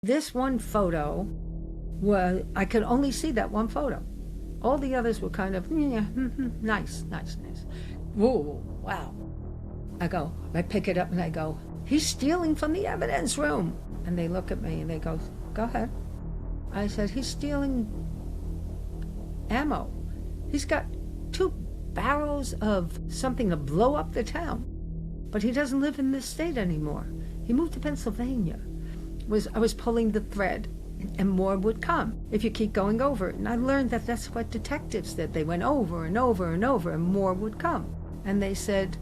This one photo, I could only see that one photo. All the others were kind of, yeah, nice. Whoa, wow. I pick it up and I go, he's stealing from the evidence room. And they look at me and they go ahead. I said, he's stealing ammo. He's got 2 barrels of something to blow up the town. But he doesn't live in this state anymore. He moved to Pennsylvania. I was pulling the thread, and more would come if you keep going over it. And I learned that that's what detectives did. They went over and over and over, and more would come. And they said,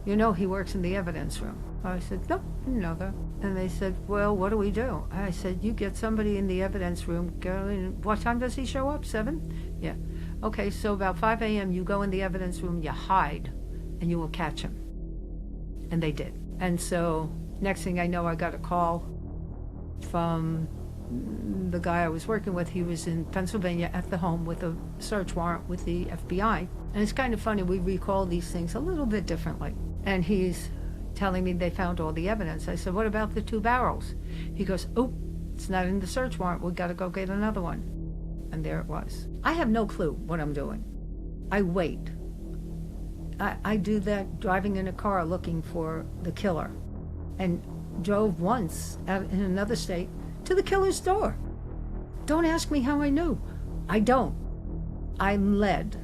he works in the evidence room. I said, nope, didn't know that. And they said, well, what do we do? I said, you get somebody in the evidence room. Go in. What time does he show up? 7? Yeah. Okay, so about 5 a.m. you go in the evidence room, you hide, and you will catch him. And they did. And so next thing I know, I got a call from the guy I was working with. He was in Pennsylvania at the home with a search warrant with the FBI. And it's kind of funny, we recall these things a little bit differently. And he's telling me they found all the evidence. I said, what about the 2 barrels? He goes, oh, it's not in the search warrant. We got to go get another one. And there it was. I have no clue what I'm doing. I wait. I do that driving in a car looking for the killer, and drove once out in another state to the killer's door. Don't ask me how I knew. I don't. I'm led.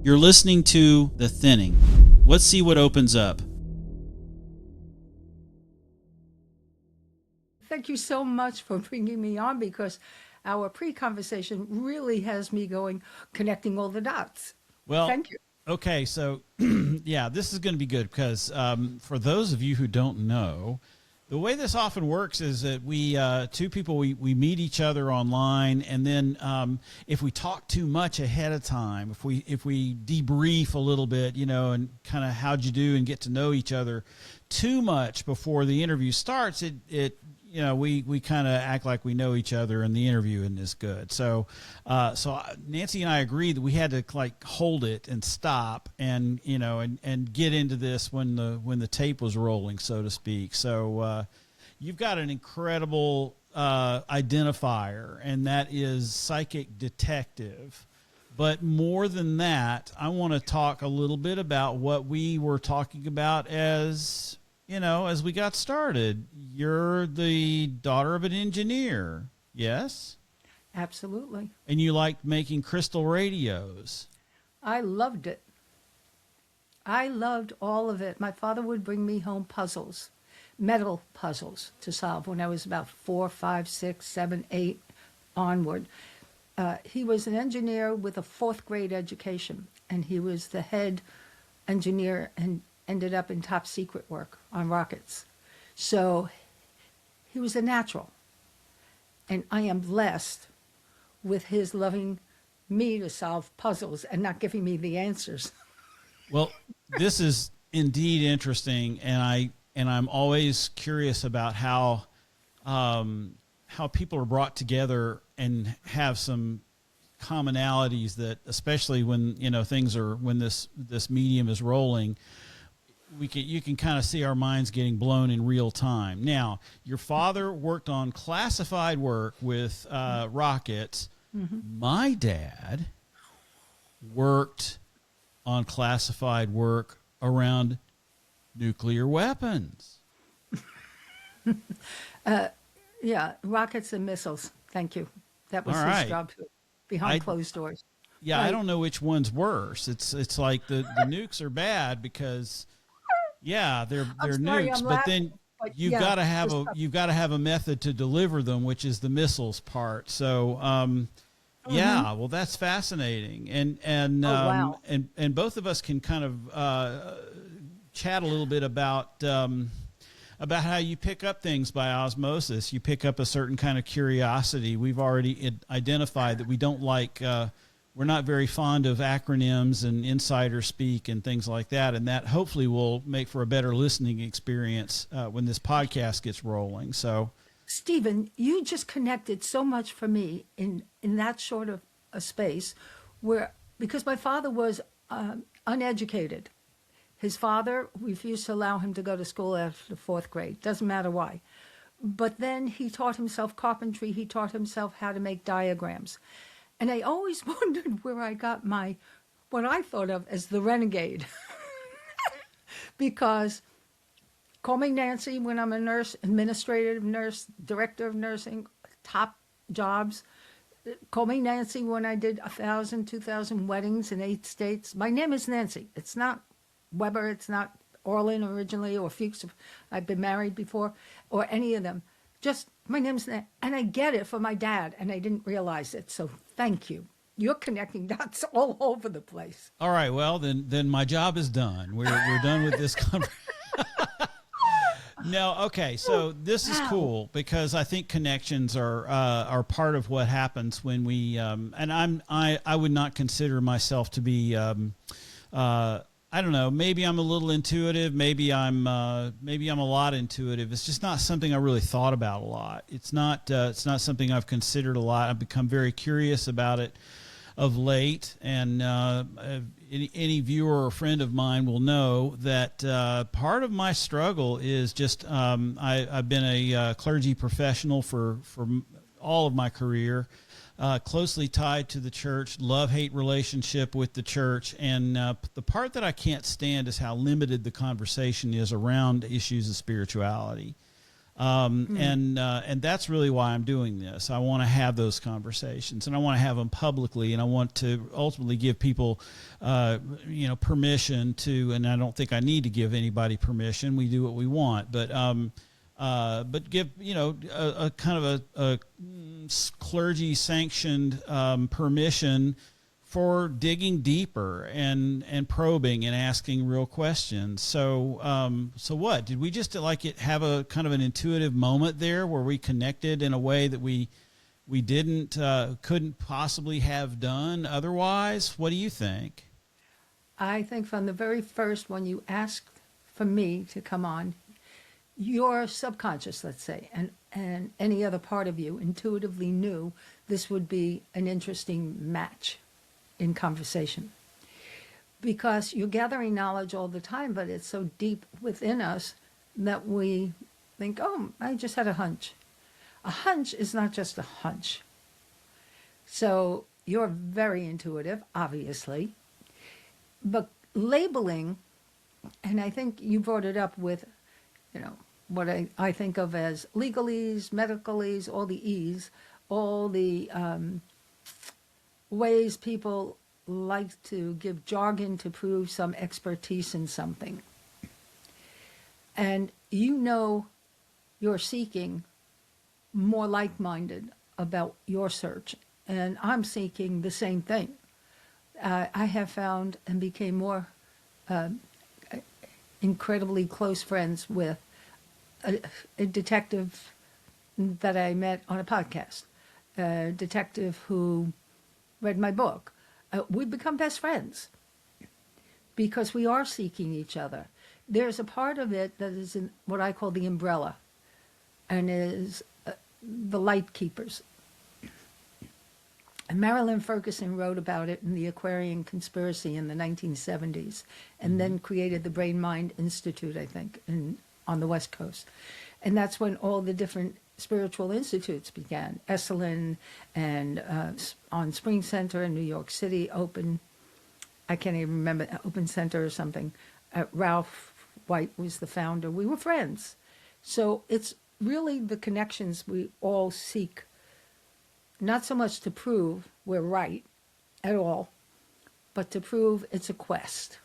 You're listening to The Thinning. Let's see what opens up. Thank you so much for bringing me on, because our pre-conversation really has me connecting all the dots. Well, thank you. Okay, so yeah, this is going to be good because for those of you who don't know, the way this often works is that we two people we meet each other online, and then if we talk too much ahead of time, if we debrief a little bit, and kind of how'd you do and get to know each other too much before the interview starts, we kind of act like we know each other, and the interview isn't as good. So Nancy and I agreed that we had to hold it and stop and get into this when the tape was rolling, so to speak. So you've got an incredible identifier, and that is psychic detective. But more than that, I want to talk a little bit about what we were talking about as we got started. You're the daughter of an engineer, yes? Absolutely. And you liked making crystal radios. I loved it. I loved all of it. My father would bring me home puzzles, metal puzzles to solve when I was about 4, 5, 6, 7, 8 onward. He was an engineer with a 4th grade education, and he was the head engineer and ended up in top secret work on rockets. So he was a natural. And I am blessed with his loving me to solve puzzles and not giving me the answers. Well, this is indeed interesting, and I'm always curious about how people are brought together and have some commonalities that, especially when when this medium is rolling, you can kind of see our minds getting blown in real time. Now, your father worked on classified work with rockets. Mm-hmm. My dad worked on classified work around nuclear weapons. Yeah, rockets and missiles. Thank you. That was his job behind closed doors. Yeah, right. I don't know which one's worse. It's like the nukes are bad because they're nukes, but then you've got to have a method to deliver them, which is the missiles part. So well, that's fascinating, and wow. and both of us can kind of chat a little bit about how you pick up things by osmosis. You pick up a certain kind of curiosity. We've already identified that we don't like. We're not very fond of acronyms and insider speak and things like that, and that hopefully will make for a better listening experience when this podcast gets rolling. So, Stephen, you just connected so much for me in that sort of a space because my father was uneducated. His father refused to allow him to go to school after the 4th grade. Doesn't matter why. But then he taught himself carpentry. He taught himself how to make diagrams. And I always wondered where I got what I thought of as the renegade. Because call me Nancy when I'm a nurse, administrative nurse, director of nursing, top jobs. Call me Nancy when I did 1,000, 2,000 weddings in 8 states. My name is Nancy. It's not Weber. It's not Orlin originally or Fuchs. I've been married before, or any of them. Just my name's Nancy. And I get it for my dad, and I didn't realize it. So thank you. You're connecting dots all over the place. All right. Well, then my job is done. We're done with this conversation. No, okay. So this is cool because I think connections are part of what happens when we and I would not consider myself to be I don't know, maybe I'm a little intuitive, maybe I'm a lot intuitive. It's just not something I really thought about a lot. It's not something I've considered a lot. I've become very curious about it of late, and any viewer or friend of mine will know that part of my struggle is just I've been a clergy professional for all of my career, closely tied to the church, love-hate relationship with the church, and the part that I can't stand is how limited the conversation is around issues of spirituality. And that's really why I'm doing this. I want to have those conversations, and I want to have them publicly, and I want to ultimately give people, permission to, and I don't think I need to give anybody permission. We do what we want, but give, a kind of a clergy sanctioned, permission for digging deeper and probing and asking real questions. So what did we just have a kind of an intuitive moment there where we connected in a way that we couldn't possibly have done otherwise? What do you think? I think from the very first, when you asked for me to come on, your subconscious, let's say, and any other part of you intuitively knew this would be an interesting match in conversation, because you're gathering knowledge all the time, but it's so deep within us that we think, oh, I just had a hunch. A hunch is not just a hunch. So you're very intuitive, obviously, but labeling, and I think you brought it up with, what I think of as legalese, medicalese, all the E's, all the ways people like to give jargon to prove some expertise in something. And you're seeking more like-minded about your search. And I'm seeking the same thing. I have found and became more incredibly close friends with a detective that I met on a podcast, a detective who read my book. We've become best friends because we are seeking each other. There's a part of it that is in what I call the umbrella, and is the light keepers. And Marilyn Ferguson wrote about it in the Aquarian Conspiracy in the 1970s, and then created the Brain Mind Institute, I think, on the West Coast. And that's when all the different spiritual institutes began. Esalen and on Spring Center in New York City, Open, I can't even remember, Open Center or something. Ralph White was the founder. We were friends. So it's really the connections we all seek, not so much to prove we're right at all, but to prove it's a quest.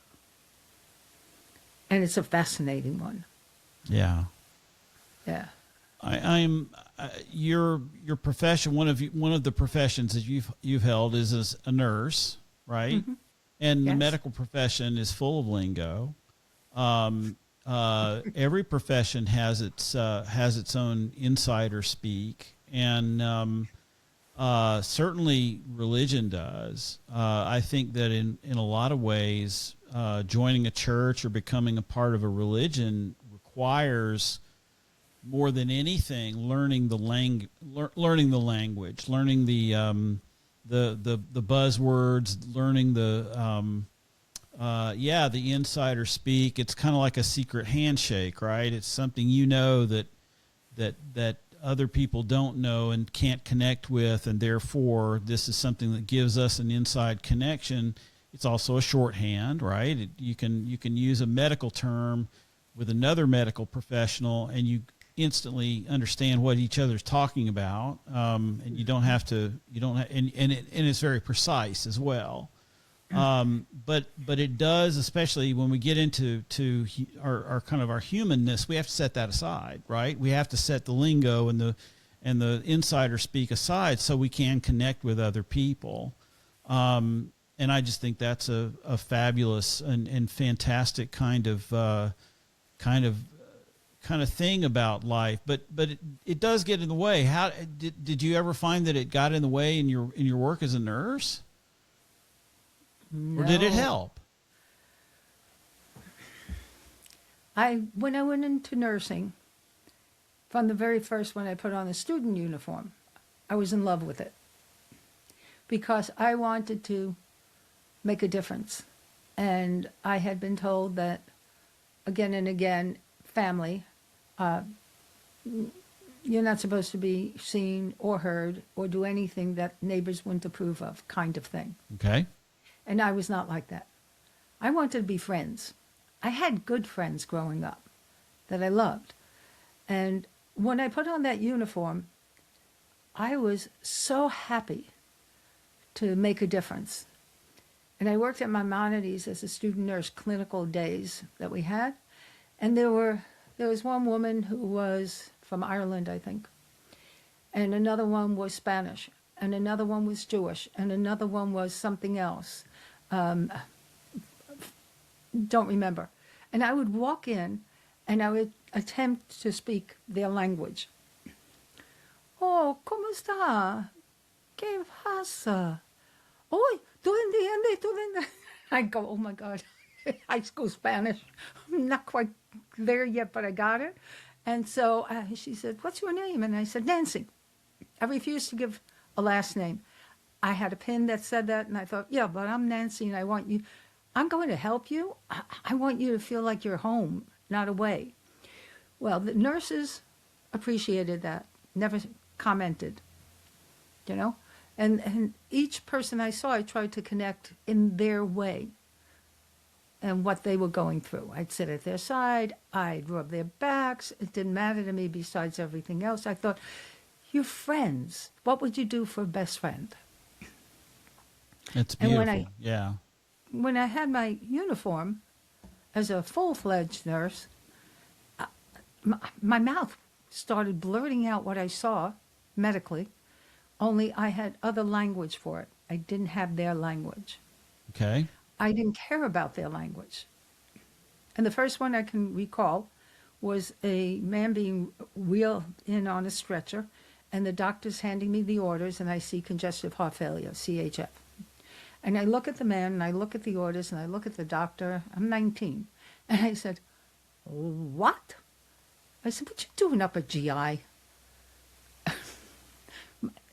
And it's a fascinating one. Yeah. Yeah. I'm your profession. One of the professions that you've held is as a nurse, right? Mm-hmm. And yes. The medical profession is full of lingo. Every profession has its own insider speak, and certainly religion does. I think that in a lot of ways, joining a church or becoming a part of a religion requires, more than anything, learning the language, learning the buzzwords, learning the insider speak. It's kind of like a secret handshake, right? It's something that that other people don't know and can't connect with, and therefore this is something that gives us an inside connection. It's also a shorthand, right? You can use a medical term with another medical professional, and you instantly understand what each other's talking about, and it's very precise as well. But it does, especially when we get into our kind of our humanness, we have to set that aside, right? We have to set the lingo and the insider speak aside so we can connect with other people. And I just think that's a fabulous and fantastic kind of thing about life. But it does get in the way. How did you ever find that it got in the way in your work as a nurse? No. Or did it help? When I went into nursing, from the very first when I put on the student uniform, I was in love with it because I wanted to make a difference. And I had been told that again and again, family, you're not supposed to be seen or heard or do anything that neighbors wouldn't approve of, kind of thing. Okay. And I was not like that. I wanted to be friends. I had good friends growing up that I loved. And when I put on that uniform, I was so happy to make a difference. And I worked at Maimonides as a student nurse, clinical days that we had. And there was one woman who was from Ireland, I think. And another one was Spanish. And another one was Jewish. And another one was something else. Don't remember. And I would walk in and I would attempt to speak their language. Oh, ¿cómo está? ¿Qué pasa? Oh, ¿tú entiendes? ¿Tú entiendes? I go, oh my God, high school Spanish. I'm not quite there yet, but I got it. And so she said, what's your name? And I said, Nancy. I refused to give a last name. I had a pin that said that, and I thought, yeah, but I'm Nancy, and I'm going to help you. I want you to feel like you're home, not away. Well, the nurses appreciated that, never commented, And each person I saw, I tried to connect in their way and what they were going through. I'd sit at their side, I'd rub their backs. It didn't matter to me besides everything else. I thought, you're friends. What would you do for a best friend? It's beautiful. When I had my uniform as a full-fledged nurse, my mouth started blurting out what I saw medically, only I had other language for it. I didn't have their language. Okay. I didn't care about their language. And the first one I can recall was a man being wheeled in on a stretcher, and the doctor's handing me the orders, and I see congestive heart failure, CHF. And I look at the man, and I look at the orders, and I look at the doctor. I'm 19. And I said, what? I said, what you doing up at GI?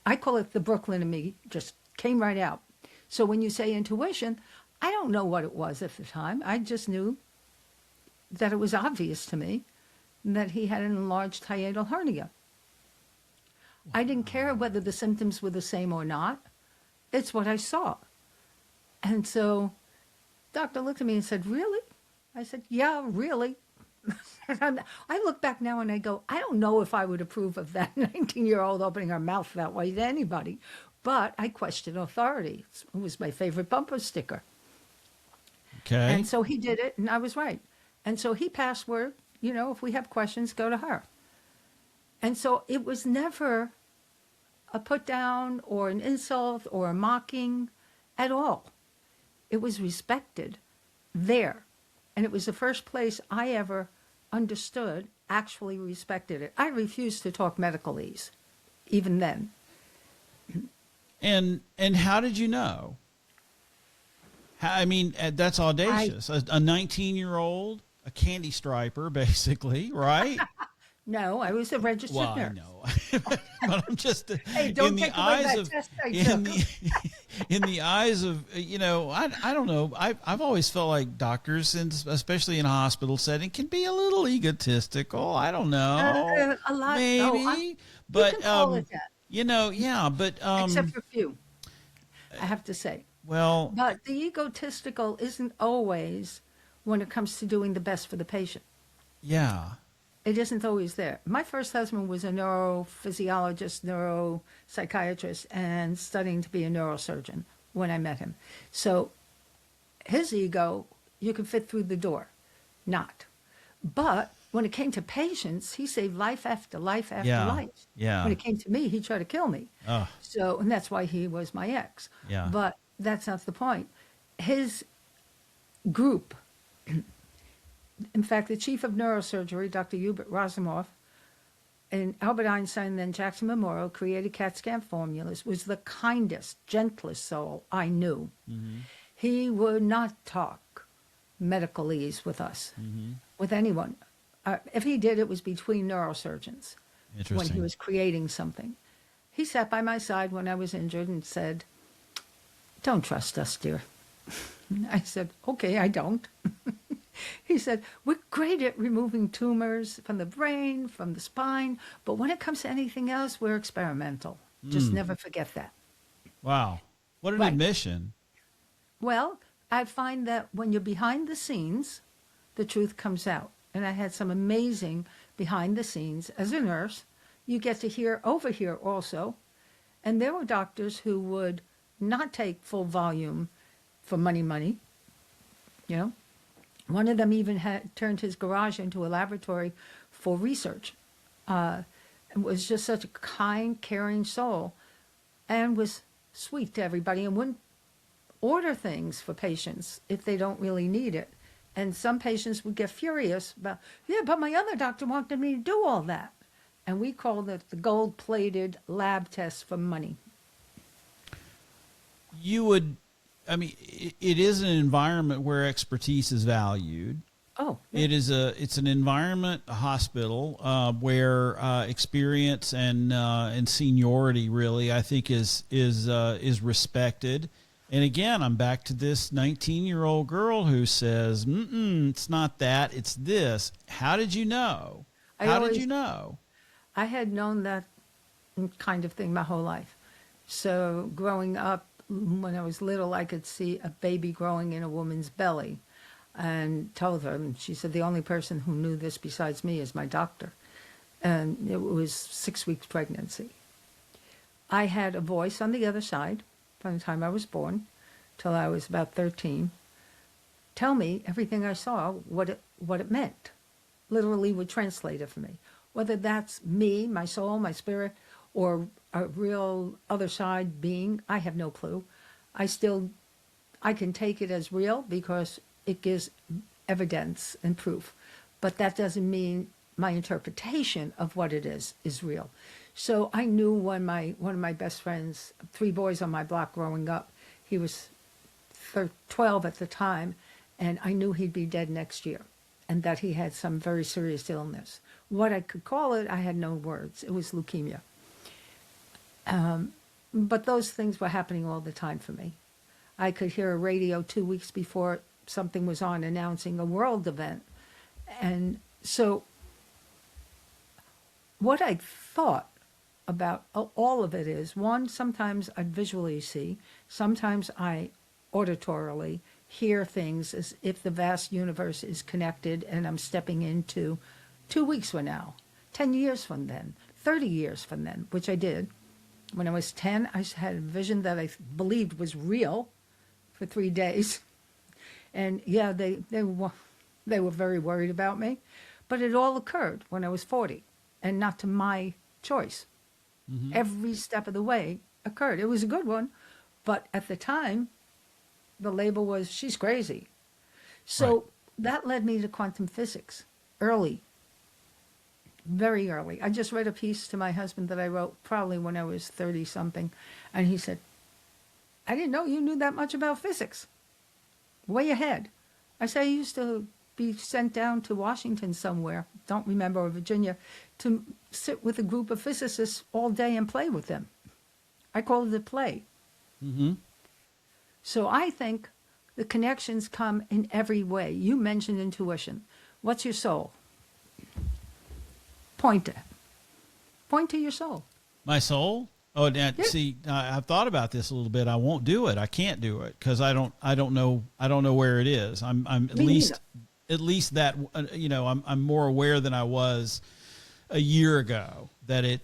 I call it the Brooklyn in me, just came right out. So when you say intuition, I don't know what it was at the time. I just knew that it was obvious to me that he had an enlarged hiatal hernia. Wow. I didn't care whether the symptoms were the same or not. It's what I saw. And so doctor looked at me and said, really? I said, yeah, really. I look back now and I go, I don't know if I would approve of that 19-year-old opening her mouth that way to anybody, but I question authority. It was my favorite bumper sticker. Okay. And so he did it, and I was right. And so he passed word, if we have questions, go to her. And so it was never a put down or an insult or a mocking at all. It was respected there. And it was the first place I ever understood, actually respected it. I refused to talk medicalese, even then. And how did you know? I mean, that's audacious. A 19-year-old, a candy striper, basically, right? No, I was a registered Well, I nurse. know, but I'm just Hey, don't in the take away eyes that of test I in took. the in the eyes of I don't know. I've always felt like doctors, and especially in a hospital setting, can be a little egotistical. I don't know, A lot. Oh, maybe, you can but call it that, yeah, but except for a few, I have to say. well, But the egotistical isn't always when it comes to doing the best for the patient. yeah, It isn't always there. My first husband was a neurophysiologist, neuropsychiatrist, and studying to be a neurosurgeon when I met him. So his ego, you could fit through the door, not. But when it came to patients, he saved life after life after yeah, life. yeah, When it came to me, he tried to kill me. oh, So, and that's why he was my ex. yeah, But that's not the point. His group, in fact, the chief of neurosurgery, Dr. Hubert Rasimov, and Albert Einstein, then Jackson Memorial, created CAT scan formulas, was the kindest, gentlest soul I knew. mm-hmm, He would not talk medicalese with us, mm-hmm. with anyone. If he did, it was between neurosurgeons when he Interesting. was creating something. He sat by my side when I was injured and said, "Don't trust us, dear." I said, "Okay, I don't." He said, "We're great at removing tumors from the brain, from the spine, but when it comes to anything else, we're experimental. Just never forget that." Wow, what an Right. admission. Well, I find that when you're behind the scenes, the truth comes out. And I had some amazing behind the scenes as a nurse. You get to overhear also. And there were doctors who would not take full volume for money. You know, one of them even had turned his garage into a laboratory for research. And was just such a kind, caring soul, and was sweet to everybody, and wouldn't order things for patients if they don't really need it. And some patients would get furious about, "Yeah, but my other doctor wanted me to do all that." And we called it the gold-plated lab test for money. You would, I mean, it is an environment where expertise is valued. Oh, It's an environment, a hospital, where experience and seniority really, I think, is respected. And again, I'm back to this 19-year-old girl who says, "It's not that, it's this." How did you know? How did you know? I had known that kind of thing my whole life. So growing up, when I was little, I could see a baby growing in a woman's belly, and told her, and she said, "The only person who knew this besides me is my doctor." And it was 6 weeks pregnancy. I had a voice on the other side from the time I was born till I was about 13. Tell me everything I saw, what it meant. Literally would translate it for me. Whether that's me, my soul, my spirit, or a real other side being, I have no clue. I can take it as real because it gives evidence and proof. But that doesn't mean my interpretation of what it is real. So I knew when one of my best friends, 3 boys on my block growing up, he was 12 at the time, and I knew he'd be dead next year, and that he had some very serious illness. What I could call it, I had no words. It was leukemia. But those things were happening all the time for me. I could hear a radio 2 weeks before something was on announcing a world event. And so what I thought about all of it is, one, sometimes I visually see, sometimes I auditorily hear things as if the vast universe is connected and I'm stepping into 2 weeks from now, 10 years from then, 30 years from then, which I did. When I was 10, I had a vision that I believed was real for 3 days. And yeah, they were very worried about me. But it all occurred when I was 40, and not to my choice. Mm-hmm. Every step of the way occurred. It was a good one, but at the time, the label was, "She's crazy." So Right. that led me to quantum physics early, very early. I just read a piece to my husband that I wrote probably when I was 30 something, and he said, "I didn't know you knew that much about physics. Way ahead." I said, "I used to be sent down to Washington somewhere, don't remember, or Virginia, to sit with a group of physicists all day and play with them. I call it a play. Mm-hmm. So I think the connections come in every way. You mentioned intuition. What's your soul? Point to your soul. My soul? Oh, now, Yeah. see, I've thought about this a little bit. I won't do it. I can't do it because I don't know where it is. I'm at Me least neither. that, I'm more aware than I was a year ago that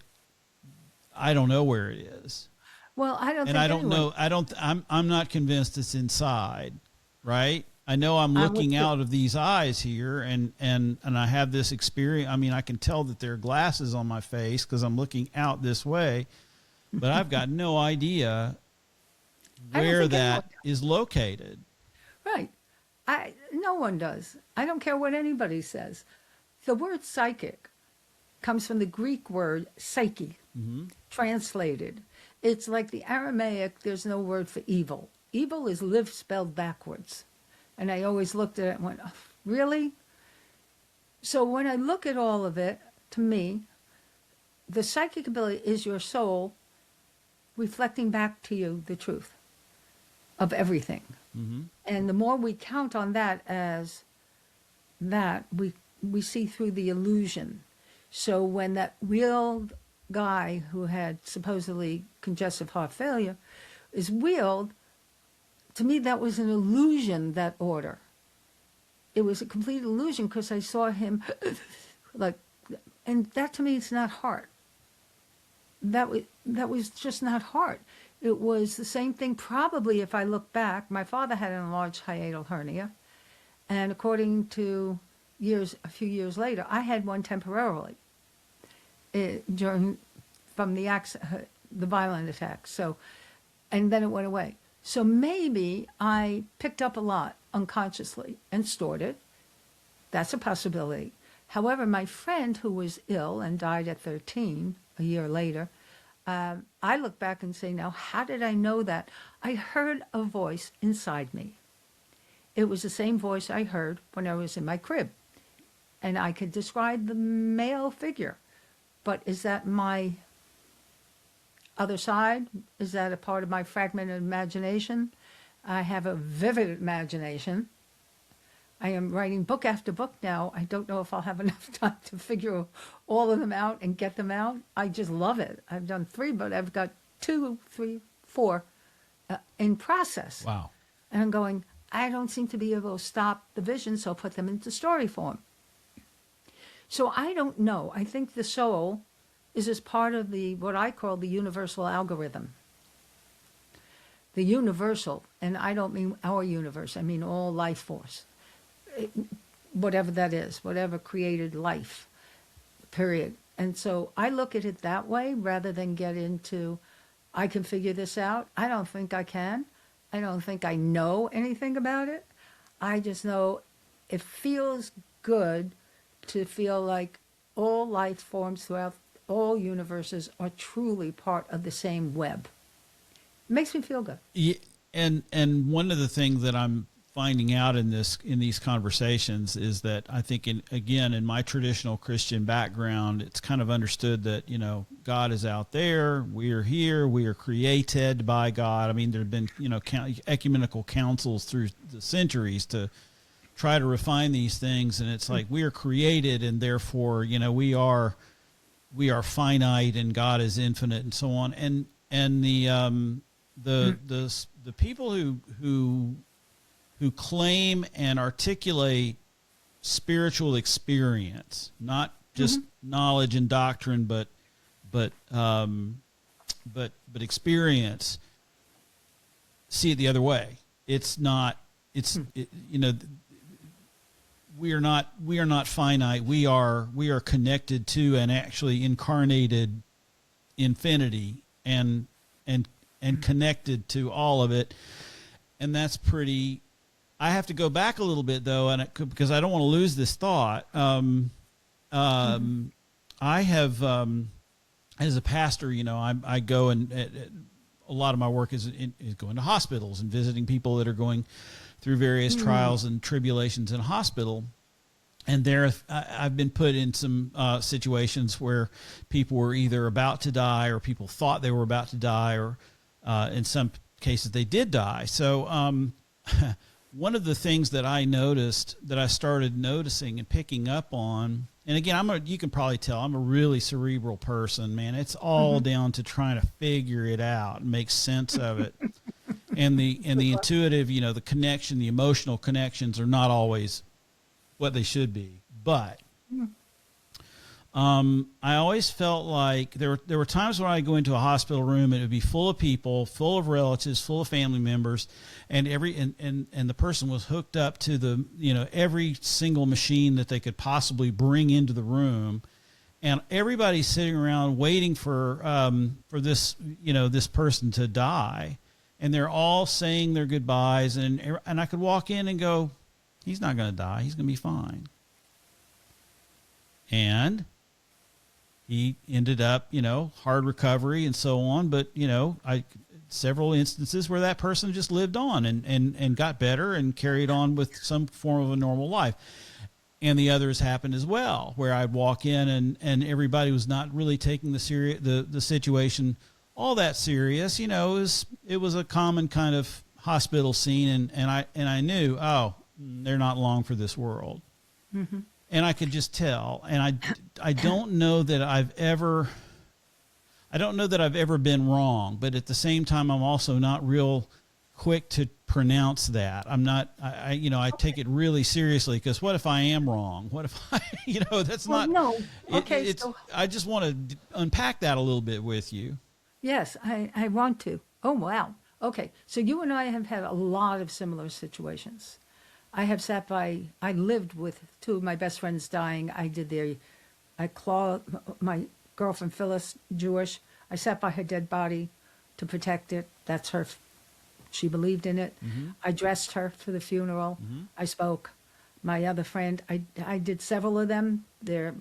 I don't know where it is. Well, I don't And think I don't anyone- know. I'm not convinced it's inside, right? I know I'm I'm with looking you. out of these eyes here and I have this experience. I mean, I can tell that there are glasses on my face because I'm looking out this way, but I've got no idea I don't where think anyone that is located. Right. No one does. I don't care what anybody says. The word psychic comes from the Greek word psyche, translated. It's like the Aramaic, there's no word for evil. Evil is live spelled backwards. And I always looked at it and went, oh, really? So when I look at all of it, to me, the psychic ability is your soul reflecting back to you the truth of everything. Mm-hmm. And the more we count on that as that, we see through the illusion. So when that wheeled guy who had supposedly congestive heart failure is wheeled, to me that was an illusion, that order. It was a complete illusion because I saw him like, and that to me is not heart. That was just not heart. It was the same thing. Probably, if I look back, my father had an enlarged hiatal hernia, and according to a few years later, I had one temporarily from the violent attack. So, and then it went away. So maybe I picked up a lot unconsciously and stored it. That's a possibility. However, my friend who was ill and died at 13, a year later, I look back and say, now, how did I know that? I heard a voice inside me. It was the same voice I heard when I was in my crib. And I could describe the male figure. But is that my other side? Is that a part of my fragmented imagination? I have a vivid imagination. I am writing book after book now. I don't know if I'll have enough time to figure all of them out and get them out. I just love it. I've done 3, but I've got 2, 3, 4 in process. Wow. And I'm going, I don't seem to be able to stop the vision, so put them into story form. So I don't know. I think the soul is as part of what I call the universal algorithm. The universal, and I don't mean our universe, I mean all life force. Whatever that is, whatever created life, period. And so I look at it that way rather than get into, I can figure this out. I don't think I can. I don't think I know anything about it. I just know it feels good to feel like all life forms throughout all universes are truly part of the same web. It makes me feel good. Yeah, and one of the things that I'm finding out in these conversations is that I think in my traditional Christian background, it's kind of understood that, God is out there, we are here, we are created by God. I mean, there have been, ecumenical councils through the centuries to try to refine these things. And it's like, we are created and therefore, we are finite and God is infinite and so on. And the people who claim and articulate spiritual experience, not just knowledge and doctrine, but experience, see it the other way. It's not. We are not finite. We are connected to and actually incarnated infinity and connected to all of it, and that's pretty. I have to go back a little bit though, because I don't want to lose this thought. I have, as a pastor, I go and a lot of my work is going to hospitals and visiting people that are going through various trials and tribulations in hospital. And I've been put in some situations where people were either about to die or people thought they were about to die, or in some cases they did die. So one of the things that I noticed, that I started noticing and picking up on, and again, you can probably tell I'm a really cerebral person, man. It's all down to trying to figure it out and make sense of it. And the intuitive, the connection, the emotional connections are not always what they should be. But I always felt like there were times when I go into a hospital room and it would be full of people, full of relatives, full of family members, and the person was hooked up to the every single machine that they could possibly bring into the room, and everybody's sitting around waiting for this this person to die, and they're all saying their goodbyes, and I could walk in and go, he's not going to die, he's going to be fine. And he ended up, hard recovery and so on. But, several instances where that person just lived on and got better and carried on with some form of a normal life. And the others happened as well, where I'd walk in and everybody was not really taking the situation all that serious. It was a common kind of hospital scene. And I knew, they're not long for this world. Mm-hmm. And I could just tell. And I don't know that I've ever been wrong, but at the same time, I'm also not real quick to pronounce that. I'm not, I take it really seriously, because what if I am wrong? What if that's not, no. Okay. I just want to unpack that a little bit with you. Yes, I want to. Oh, wow. Okay. So you and I have had a lot of similar situations. I lived with two of my best friends dying. My girlfriend Phyllis, Jewish. I sat by her dead body to protect it. That's her. She believed in it. Mm-hmm. I dressed her for the funeral. Mm-hmm. I spoke. My other friend, I did several of them. Their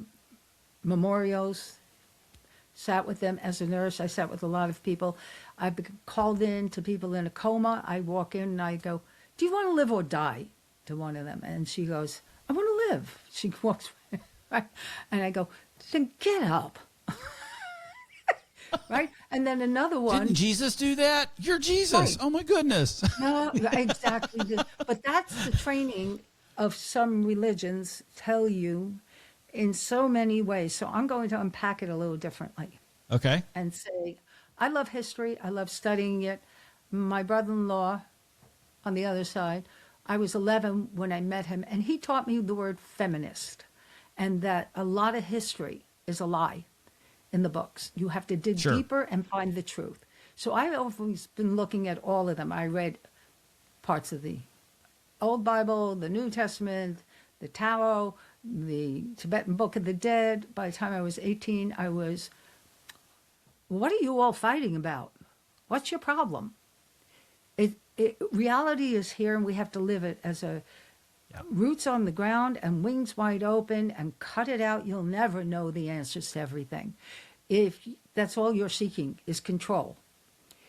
memorials. Sat with them as a nurse. I sat with a lot of people. I've been called in to people in a coma. I walk in and I go, "Do you want to live or die?" to one of them. And she goes, "I want to live." She walks, right? And I go, "Then get up." Right? And then another one. Didn't Jesus do that? You're Jesus. Right. Oh my goodness. No, exactly. But that's the training of some religions tell you in so many ways. So I'm going to unpack it a little differently. Okay. And say, I love history. I love studying it. My brother-in-law on the other side, I was 11 when I met him, and he taught me the word feminist, and that a lot of history is a lie in the books. You have to dig deeper and find the truth. So I've always been looking at all of them. I read parts of the Old Bible, the New Testament, the Tarot, the Tibetan Book of the Dead. By the time I was 18, what are you all fighting about? What's your problem? Reality is here, and we have to live it as roots on the ground and wings wide open, and cut it out. You'll never know the answers to everything. If that's all you're seeking is control.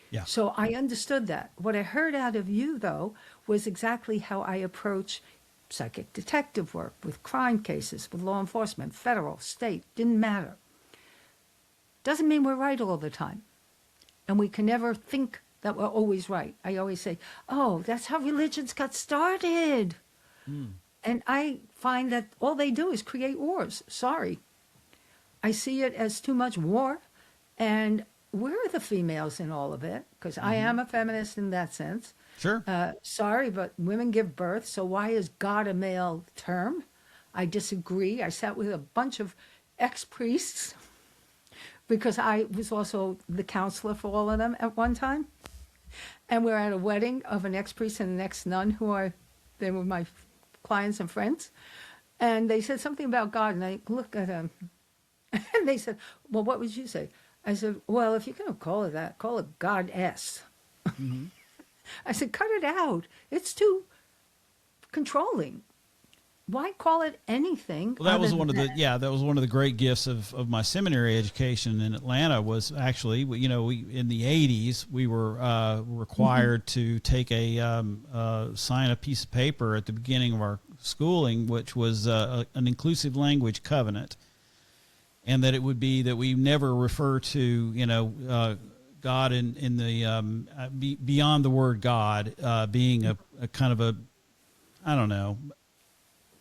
Yeah. So I understood that. What I heard out of you, though, was exactly how I approach psychic detective work with crime cases, with law enforcement, federal, state, didn't matter. Doesn't mean we're right all the time. And we can never think that we're always right. I always say, that's how religions got started. Mm. And I find that all they do is create wars. Sorry. I see it as too much war. And we're the females in all of it, because I am a feminist in that sense. Sure. Sorry, but women give birth, so why is God a male term? I disagree. I sat with a bunch of ex-priests because I was also the counselor for all of them at one time. And we're at a wedding of an ex-priest and an ex-nun they were my clients and friends. And they said something about God, and I looked at them. And they said, "Well, what would you say?" I said, "Well, if you're going to call it that, call it Goddess." Mm-hmm. I said, "Cut it out. It's too controlling. Why call it anything?" Well, that was one of the great gifts of my seminary education in Atlanta. Was actually, we in the 80s we were required to take sign a piece of paper at the beginning of our schooling, which was an inclusive language covenant, and that it would be that we never refer to, God in the beyond the word God being a kind of a, I don't know.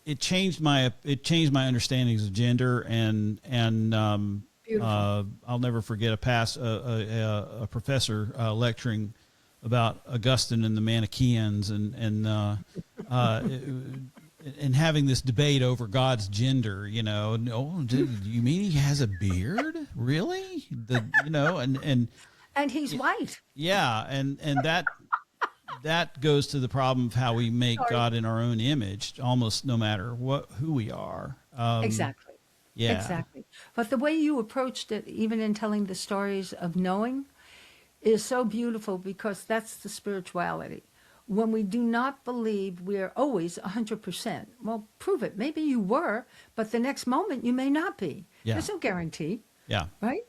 It changed my understandings of gender, and I'll never forget a professor lecturing about Augustine and the Manichaeans, and having this debate over God's gender. Oh, do you mean he has a beard? Really? And he's white. Yeah, and that goes to the problem of how we make God in our own image, almost no matter who we are. Exactly. Yeah. Exactly. But the way you approached it, even in telling the stories of knowing, is so beautiful, because that's the spirituality. When we do not believe we're always 100%, well, prove it. Maybe you were, but the next moment you may not be. Yeah. There's no guarantee. Yeah. Right?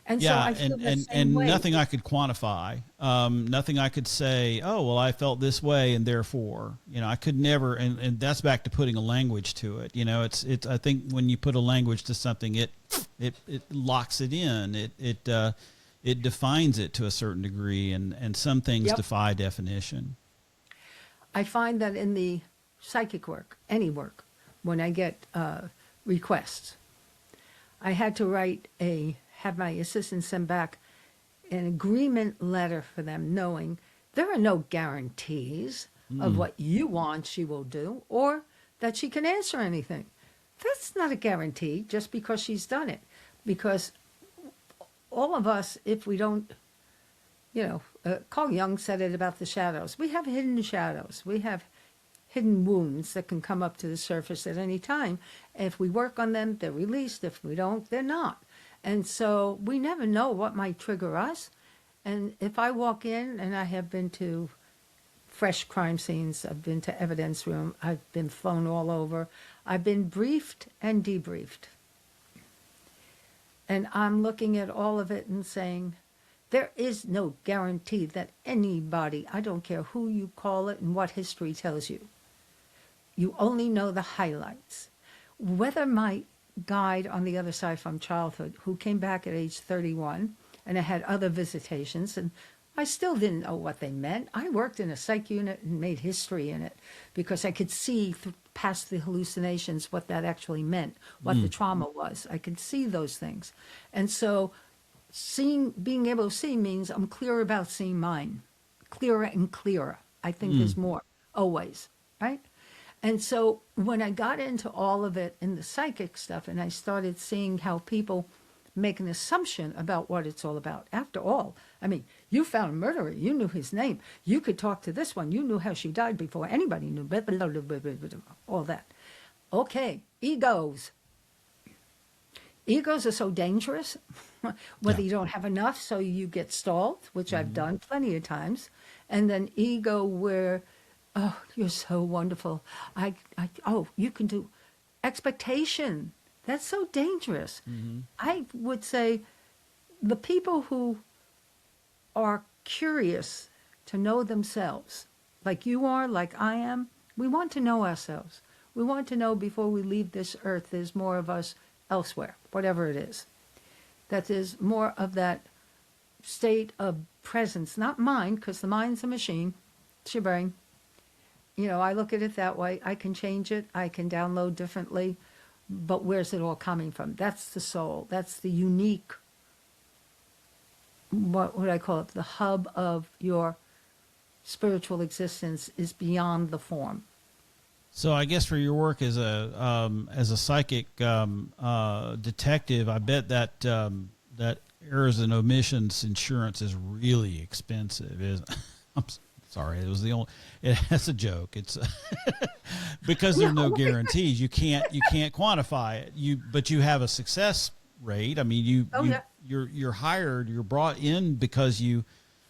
And yeah, so I feel and way. nothing I could quantify, nothing I could say, oh, well, I felt this way and therefore, I could never, and that's back to putting a language to it. It's I think when you put a language to something, it locks it in, it defines it to a certain degree, and some things Yep. defy definition. I find that in the psychic work, any work, when I get requests, I had to have my assistant send back an agreement letter for them, knowing there are no guarantees of what you want she will do, or that she can answer anything. That's not a guarantee just because she's done it. Because all of us, if we don't, Carl Jung said it about the shadows. We have hidden shadows. We have hidden wounds that can come up to the surface at any time. If we work on them, they're released. If we don't, they're not. And so we never know what might trigger us. And if I walk in, and I have been to fresh crime scenes, I've been to evidence room, I've been flown all over, I've been briefed and debriefed. And I'm looking at all of it and saying, there is no guarantee that anybody, I don't care who you call it and what history tells you, you only know the highlights. Whether my guide on the other side from childhood, who came back at age 31, and I had other visitations, and I still didn't know what they meant. I worked in a psych unit and made history in it, because I could see past the hallucinations what that actually meant, what the trauma was. I could see those things. And so being able to see means I'm clear about seeing mine, clearer and clearer. I think there's more, always, right? And so when I got into all of it in the psychic stuff, and I started seeing how people make an assumption about what it's all about. After all, I mean, you found a murderer. You knew his name. You could talk to this one. You knew how she died before anybody knew. Blah, blah, blah, blah, blah, blah, all that. Okay, egos. Egos are so dangerous, whether you don't have enough, so you get stalled, which I've done plenty of times. And then ego where, oh, you're so wonderful. You can do expectation. That's so dangerous. I would say the people who are curious to know themselves, like you are, like I am, we want to know ourselves. We want to know before we leave this earth there's more of us elsewhere, whatever it is. That there's more of that state of presence, not mind, because the mind's a machine. It's your brain. I look at it that way. I can change it. I can download differently. But where's it all coming from? That's the soul. That's the unique, what would I call it? The hub of your spiritual existence is beyond the form. So I guess for your work as a psychic detective, I bet that that errors and omissions insurance is really expensive, isn't it? I'm sorry, it was the only. That's a joke. It's because there are no guarantees. You can't quantify it. But you have a success rate. I mean, you're hired. You're brought in because you.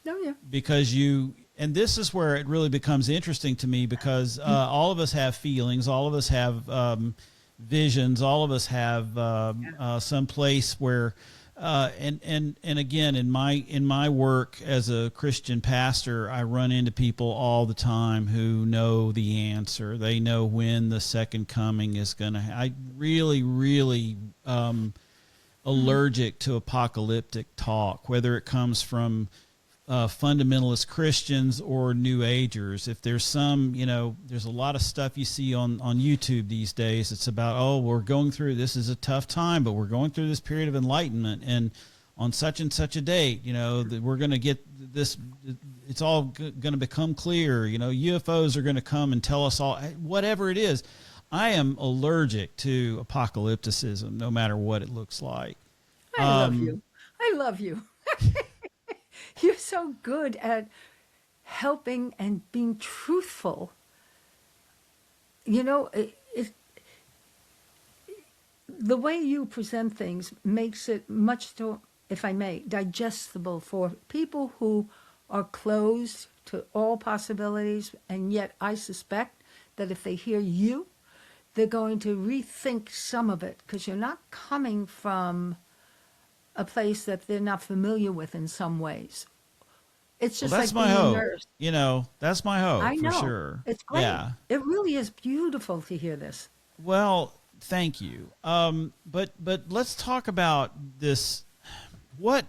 Oh, yeah. Because you. And this is where it really becomes interesting to me, because all of us have feelings, all of us have visions, all of us have some place where And again, in my work as a Christian pastor, I run into people all the time who know the answer. They know when the second coming is going to. I really allergic to apocalyptic talk, whether it comes from fundamentalist Christians or New Agers. If there's there's a lot of stuff you see on YouTube these days. It's about, oh, we're going through, this is a tough time, but we're going through this period of enlightenment, and on such and such a date, that we're going to get this, it's all going to become clear. UFOs are going to come and tell us all, whatever it is. I am allergic to apocalypticism, no matter what it looks like. I love you. I love you. You're so good at helping and being truthful. The way you present things makes it much, if I may, digestible for people who are closed to all possibilities. And yet I suspect that if they hear you, they're going to rethink some of it, because you're not coming from a place that they're not familiar with in some ways. It's just that's like my being hope. a nurse. That's my hope. I know. For sure. It's great. Yeah. It really is beautiful to hear this. Well, thank you. But let's talk about this. What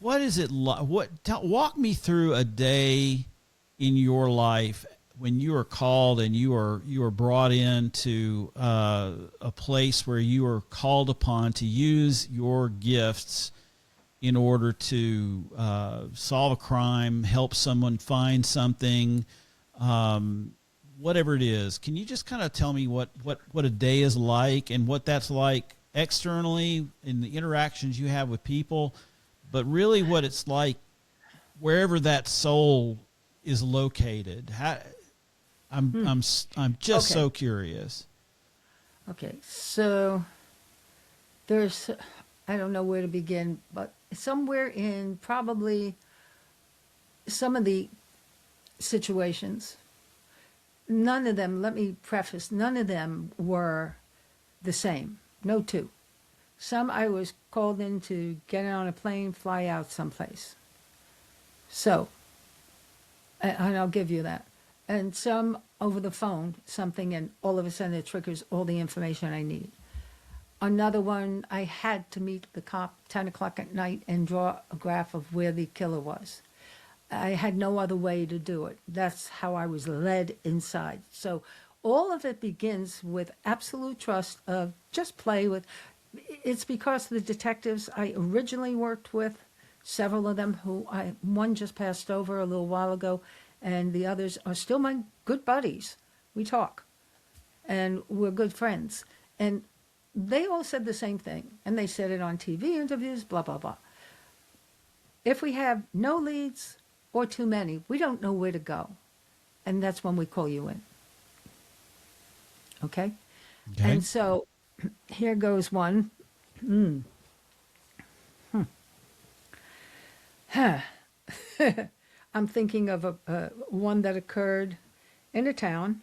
is it like? Walk me through a day in your life when you are called and you are brought into a place where you are called upon to use your gifts in order to solve a crime, help someone find something, whatever it is. Can you just kind of tell me what a day is like and what that's like externally in the interactions you have with people, but really what it's like wherever that soul is located? I'm just so curious. Okay, so there's, I don't know where to begin, but somewhere in probably some of the situations, none of them, let me preface, none of them were the same. No two. Some I was called in to get on a plane, fly out someplace. So, and I'll give you that. And some over the phone, something, and all of a sudden it triggers all the information I need. Another one, I had to meet the cop 10 o'clock at night and draw a graph of where the killer was. I had no other way to do it. That's how I was led inside. So all of it begins with absolute trust of just play with. It's because the detectives I originally worked with, several of them one just passed over a little while ago, and the others are still my good buddies. We talk, and we're good friends. And they all said the same thing, and they said it on TV interviews, blah, blah, blah. If we have no leads or too many, we don't know where to go. And that's when we call you in. Okay? And so here goes one. I'm thinking of one that occurred in a town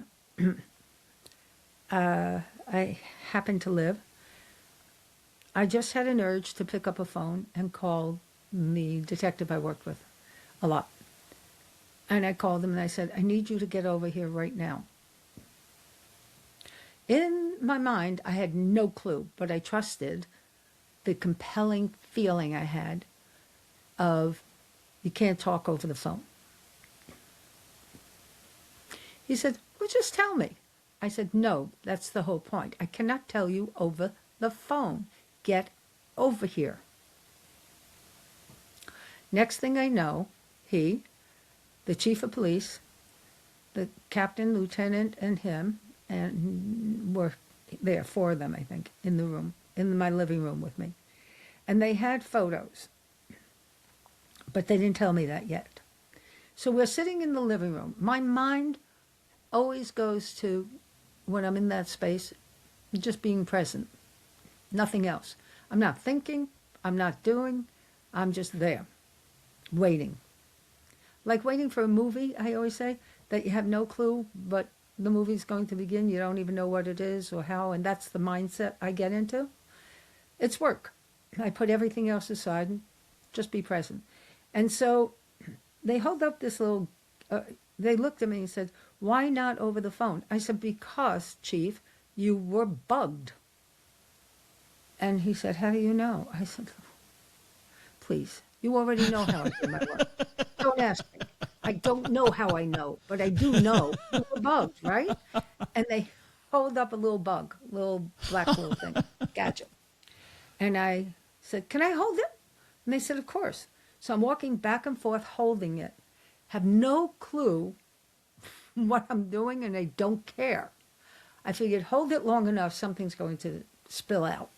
I happen to live. I just had an urge to pick up a phone and call the detective I worked with a lot. And I called him and I said, I need you to get over here right now. In my mind, I had no clue, but I trusted the compelling feeling I had of, you can't talk over the phone. He said, well, just tell me. I said, no, that's the whole point. I cannot tell you over the phone. Get over here. Next thing I know, he, the chief of police, the captain, lieutenant, and him, and were there, four of them, I think, in the room, in my living room with me. And they had photos, but they didn't tell me that yet. So we're sitting in the living room. My mind always goes to, when I'm in that space, just being present. Nothing else. I'm not thinking, I'm not doing, I'm just there, waiting. Like waiting for a movie, I always say, that you have no clue, but the movie's going to begin, you don't even know what it is or how, and that's the mindset I get into. It's work. I put everything else aside and just be present. And so they hold up this little, they looked at me and said, why not over the phone? I said, because, Chief, you were bugged. And he said, how do you know? I said, please, you already know how I do my work. Don't ask me. I don't know how I know, but I do know you were bugged, right? And they hold up a little bug, little black little thing, gadget. And I said, can I hold it? And they said, of course. So I'm walking back and forth holding it, have no clue what I'm doing, and I don't care. I figured, hold it long enough, something's going to spill out.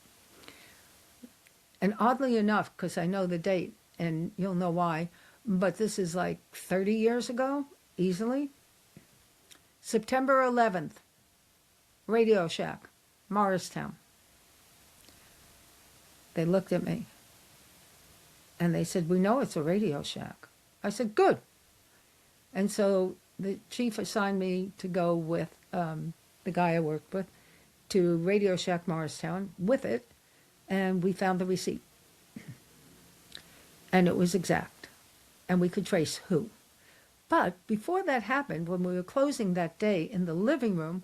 And oddly enough, because I know the date, and you'll know why, but this is like 30 years ago, easily. September 11th, Radio Shack, Morristown. They looked at me, and they said, we know it's a Radio Shack. I said, good. And so the chief assigned me to go with the guy I worked with to Radio Shack Morristown with it, and we found the receipt. And it was exact, and we could trace who. But before that happened, when we were closing that day in the living room,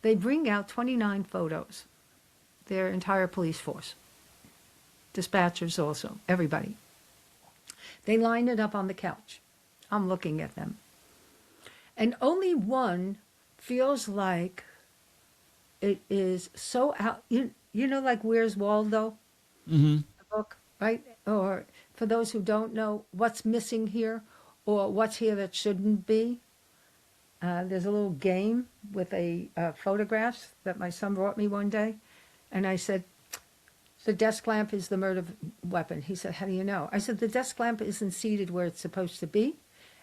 they bring out 29 photos, their entire police force, dispatchers also, everybody. They line it up on the couch. I'm looking at them. And only one feels like it is so out, you know, like Where's Waldo? Mm-hmm. The book, right? Or for those who don't know, what's missing here or what's here that shouldn't be. There's a little game with photographs that my son brought me one day. And I said, the desk lamp is the murder weapon. He said, how do you know? I said, the desk lamp isn't seated where it's supposed to be.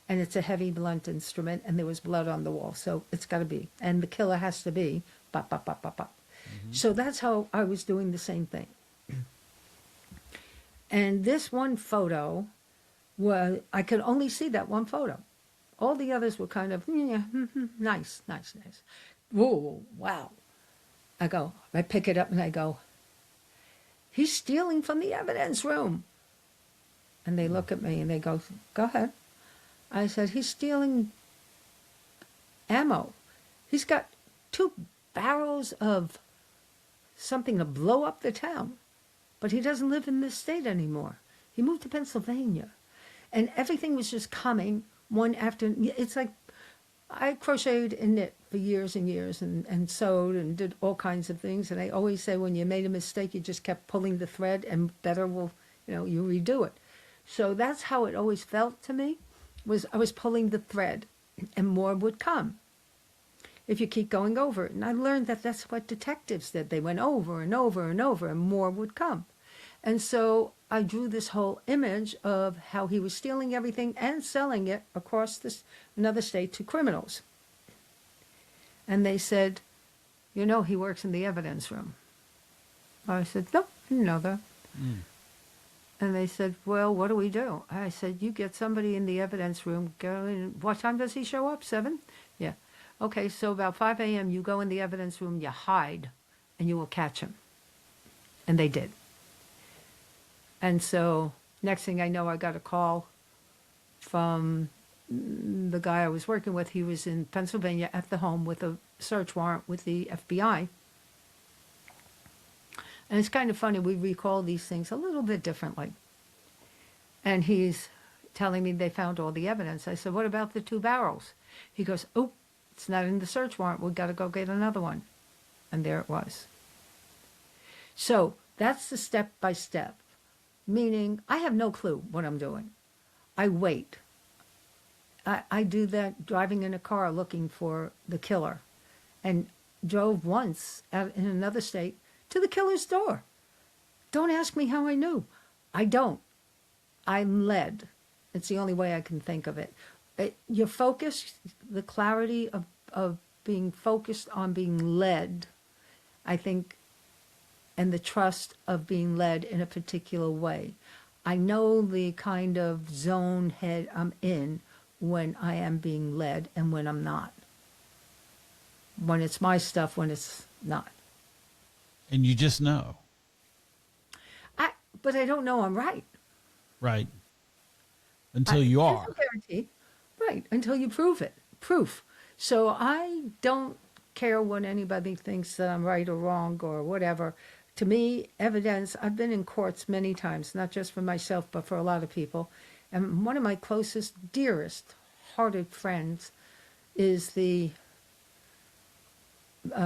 And it's a heavy blunt instrument, and there was blood on the wall, so it's got to be. And the killer has to be, bop, bop, bop, bop, bop. Mm-hmm. So that's how I was doing the same thing. And this one photo, I could only see that one photo. All the others were kind of, yeah, nice, nice, nice. Whoa, wow. I pick it up and I go, he's stealing from the evidence room. And they look at me and they go ahead. I said, he's stealing ammo. He's got 2 barrels of something to blow up the town. But he doesn't live in this state anymore. He moved to Pennsylvania. And everything was just coming one after. It's like I crocheted and knit for years and years and sewed and did all kinds of things. And I always say when you made a mistake, you just kept pulling the thread and better will, you redo it. So that's how it always felt to me. I was pulling the thread and more would come if you keep going over it. And I learned that that's what detectives did. They went over and over and over and more would come. And so I drew this whole image of how he was stealing everything and selling it across another state to criminals. And they said, he works in the evidence room. I said, no, I didn't know that. Mm. And they said, well, what do we do? I said, you get somebody in the evidence room. Go in. What time does he show up? 7? Yeah. Okay, so about 5 a.m. you go in the evidence room, you hide, and you will catch him. And they did. And so next thing I know, I got a call from the guy I was working with. He was in Pennsylvania at the home with a search warrant with the FBI. And it's kind of funny, we recall these things a little bit differently. And he's telling me they found all the evidence. I said, what about the 2 barrels? He goes, oh, it's not in the search warrant. We've got to go get another one. And there it was. So that's the step by step, meaning I have no clue what I'm doing. I wait. I do that driving in a car looking for the killer, and drove once out in another state to the killer's door. Don't ask me how I knew. I don't. I'm led. It's the only way I can think of it. Your focus, the clarity of being focused on being led, I think, and the trust of being led in a particular way. I know the kind of zone head I'm in when I am being led and when I'm not. When it's my stuff, when it's not. And you just know. but I don't know I'm right. Right. Until you There's are. no guarantee. Right, until you prove it. Proof. So I don't care what anybody thinks that I'm right or wrong or whatever. To me, evidence, I've been in courts many times, not just for myself, but for a lot of people. And one of my closest, dearest, hearted friends is the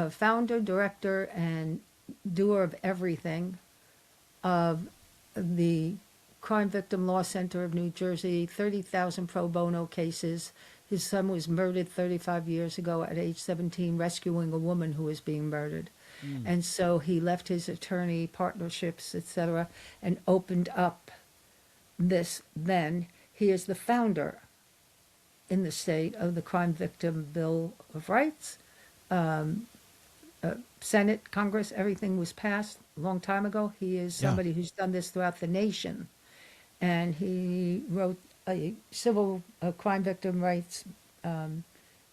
founder, director, and doer of everything of the Crime Victim Law Center of New Jersey, 30,000 pro bono cases. His son was murdered 35 years ago at age 17, rescuing a woman who was being murdered. And so he left his attorney, partnerships, etc., and opened up this then. He is the founder in the state of the Crime Victim Bill of Rights. Senate, Congress, everything was passed a long time ago. He is Yeah. somebody who's done this throughout the nation. And he wrote a civil crime victim rights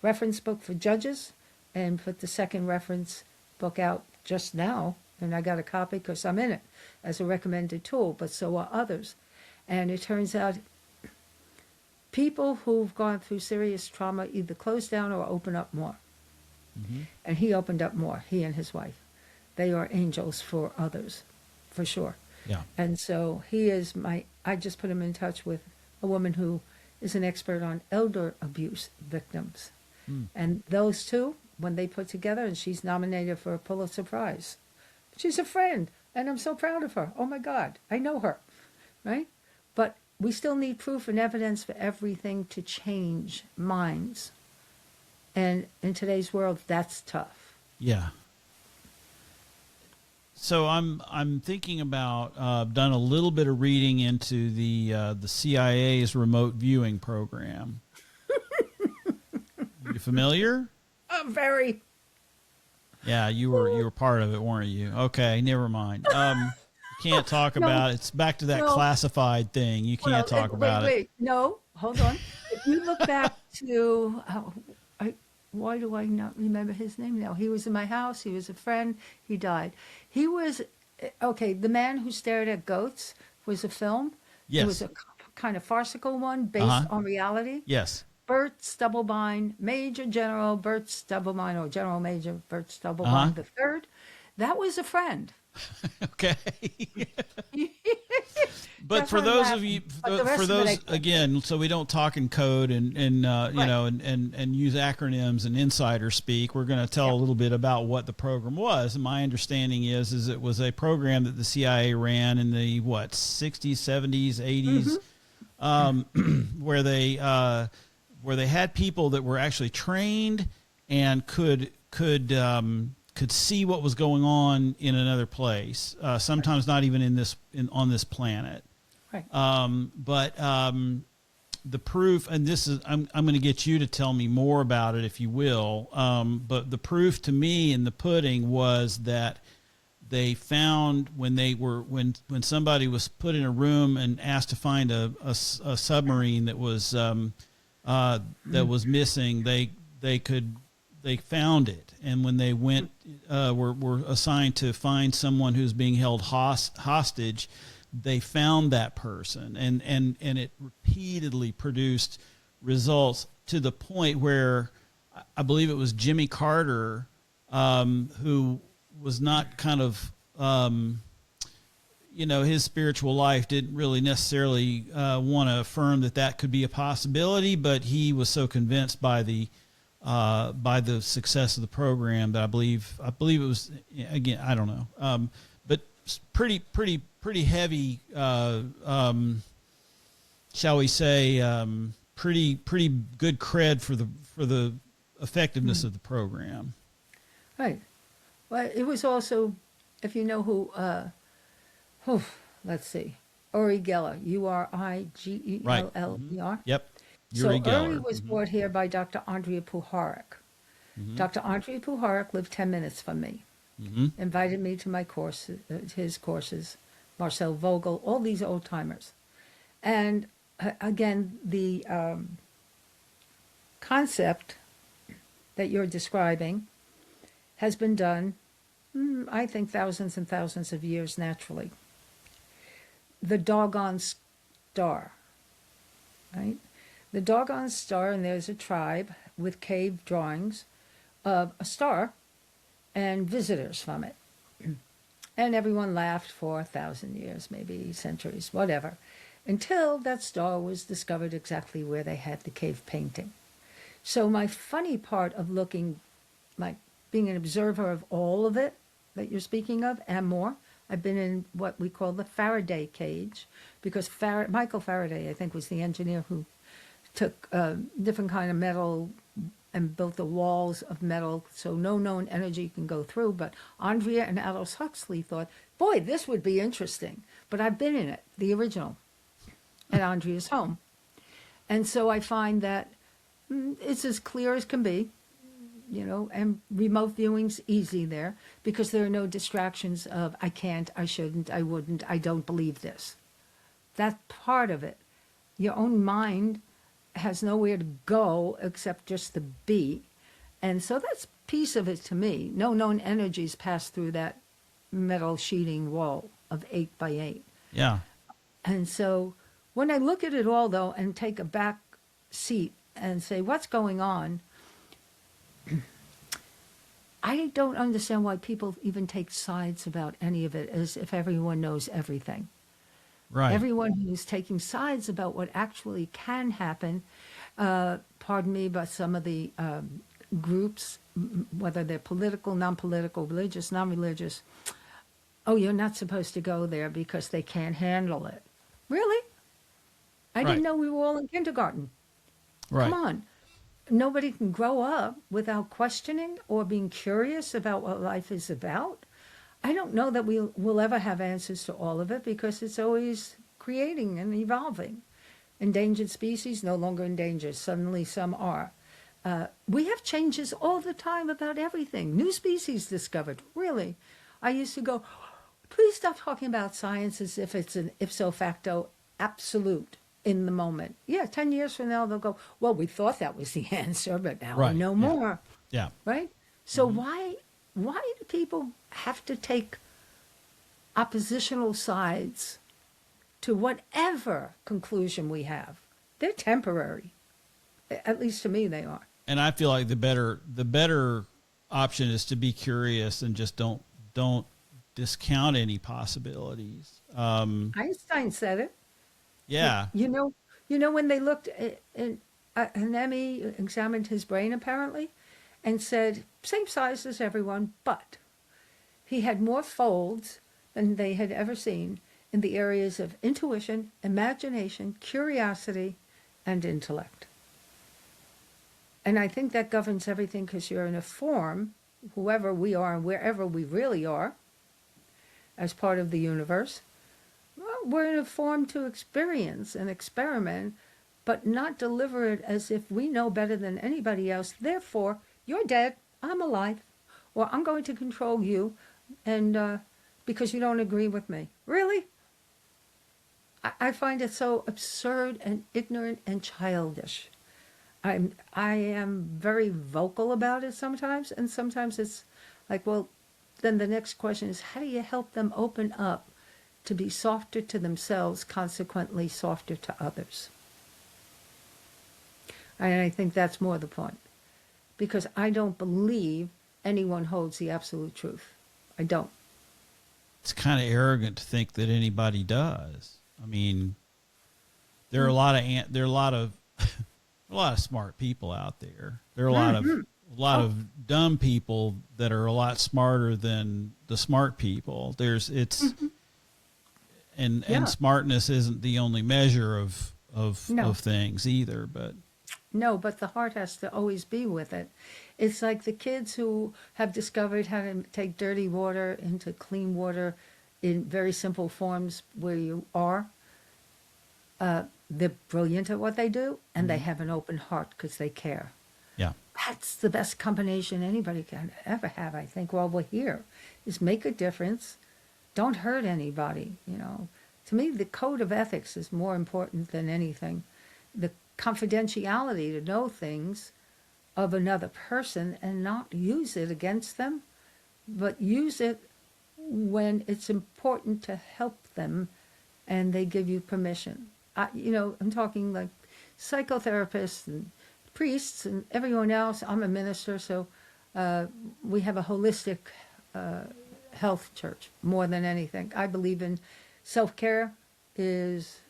reference book for judges and put the second reference book out just now. And I got a copy because I'm in it as a recommended tool, but so are others. And it turns out people who've gone through serious trauma either close down or open up more. And he opened up more, he and his wife. They are angels for others, for sure. Yeah. And so he is I just put him in touch with a woman who is an expert on elder abuse victims. And those two, when they put together, and she's nominated for a Pulitzer Prize. She's a friend, and I'm so proud of her. Oh my God, I know her, right? But we still need proof and evidence for everything to change minds. And in today's world, that's tough. Yeah. So I'm thinking about done a little bit of reading into the CIA's remote viewing program. You familiar? Very. Yeah, you were part of it, weren't you? Okay, never mind. You can't talk about it. It's back to that No. classified thing. You can't talk about it. Wait, no, hold on. If you look back to, why do I not remember his name now? He was in my house. He was a friend. He died. He was, okay, The Man Who Stared at Goats was a film. Yes. It was a kind of farcical one based Uh-huh. on reality. Yes. Bert Stubblebine, Major General Bert Stubblebine, or General Major Bert Stubblebine Uh-huh. the third. That was a friend. Okay. But That's for why I'm those of laughing. you, But the rest for of it, those I can't. again, so we don't talk in code and you Right. know and use acronyms and insider speak. We're going to tell a little bit about what the program was. And my understanding is it was a program that the CIA ran in the 60s, 70s, 80s, where they had people that were actually trained and could see what was going on in another place. Sometimes not even on this planet. Right. But the proof, and this is, I'm going to get you to tell me more about it, if you will. But the proof to me in the pudding was that they found when somebody was put in a room and asked to find a submarine that was missing, they found it. And when they went, were assigned to find someone who's being held hostage, they found that person, and it repeatedly produced results to the point where I believe it was Jimmy Carter, who was not kind of, his spiritual life didn't really necessarily want to affirm that could be a possibility, but he was so convinced by the success of the program that I believe it was, again, I don't know, but pretty heavy, shall we say, pretty good cred for the effectiveness of the program. Right. Well, it was also, if you know who, let's see, Uri Geller, Urigiller. Yep. So Uri Uri Geller. was brought here by Dr. Andrea Puharich. Dr. Andrea Puharich lived 10 minutes from me. Invited me to my course, his courses, Marcel Vogel, all these old timers. And again, the concept that you're describing has been done, I think, thousands and thousands of years naturally. the doggone star, right? The doggone star, and there's a tribe with cave drawings of a star and visitors from it. And everyone laughed for 1,000 years, maybe centuries, whatever, until that star was discovered exactly where they had the cave painting. So my funny part of looking, like being an observer of all of it that you're speaking of and more, I've been in what we call the Faraday cage, because Michael Faraday, I think, was the engineer who took different kind of metal and built the walls of metal so no known energy can go through. But Andrea and Aldous Huxley thought, boy, this would be interesting. But I've been in it, the original, at Andrea's home. And so I find that it's as clear as can be, you know, and remote viewing's easy there because there are no distractions of I can't, I shouldn't, I wouldn't, I don't believe this. That part of it. Your own mind has nowhere to go except just to be. And so that's piece of it to me. No known energies pass through that metal sheeting wall of 8 by 8. Yeah. And so when I look at it all, though, and take a back seat and say, what's going on? I don't understand why people even take sides about any of it as if everyone knows everything. Right. Everyone who's taking sides about what actually can happen, pardon me, but some of the groups, whether they're political, non-political, religious, non-religious, oh, you're not supposed to go there because they can't handle it. Really? I didn't know we were all in kindergarten. Right. Come on. Nobody can grow up without questioning or being curious about what life is about. I don't know that we'll ever have answers to all of it because it's always creating and evolving. Endangered species no longer endangered. Suddenly some are. We have changes all the time about everything. New species discovered. Really. I used to go, please stop talking about science as if it's an ipso facto absolute in the moment. Yeah, 10 years from now they'll go, well, we thought that was the answer, but now we know more. Yeah. Right? So why do people have to take oppositional sides to whatever conclusion we have? They're temporary. At least to me they are. And I feel like the better option is to be curious and just don't discount any possibilities. Einstein said it. Yeah. You know when they looked at Anemi examined his brain apparently and said same size as everyone, but he had more folds than they had ever seen in the areas of intuition, imagination, curiosity, and intellect. And I think that governs everything because you're in a form, whoever we are and wherever we really are, as part of the universe. Well, we're in a form to experience and experiment, but not deliver it as if we know better than anybody else. Therefore, you're dead, I'm alive, or I'm going to control you, and because you don't agree with me. Really? I find it so absurd and ignorant and childish. I am very vocal about it sometimes, and sometimes it's like, well, then the next question is, how do you help them open up to be softer to themselves, consequently softer to others? And I think that's more the point. Because I don't believe anyone holds the absolute truth. I don't. It's kind of arrogant to think that anybody does. I mean, there are a lot of a lot of smart people out there. There are a lot of dumb people that are a lot smarter than the smart people. And smartness isn't the only measure of things either, but no, but the heart has to always be with it. It's like the kids who have discovered how to take dirty water into clean water in very simple forms where you are. They're brilliant at what they do, and they have an open heart because they care. Yeah. That's the best combination anybody can ever have, I think, while we're here, is make a difference. Don't hurt anybody, you know. To me, the code of ethics is more important than anything. The confidentiality to know things of another person and not use it against them, but use it when it's important to help them and they give you permission. I'm talking like psychotherapists and priests and everyone else. I'm a minister, so we have a holistic health church more than anything. I believe in self-care is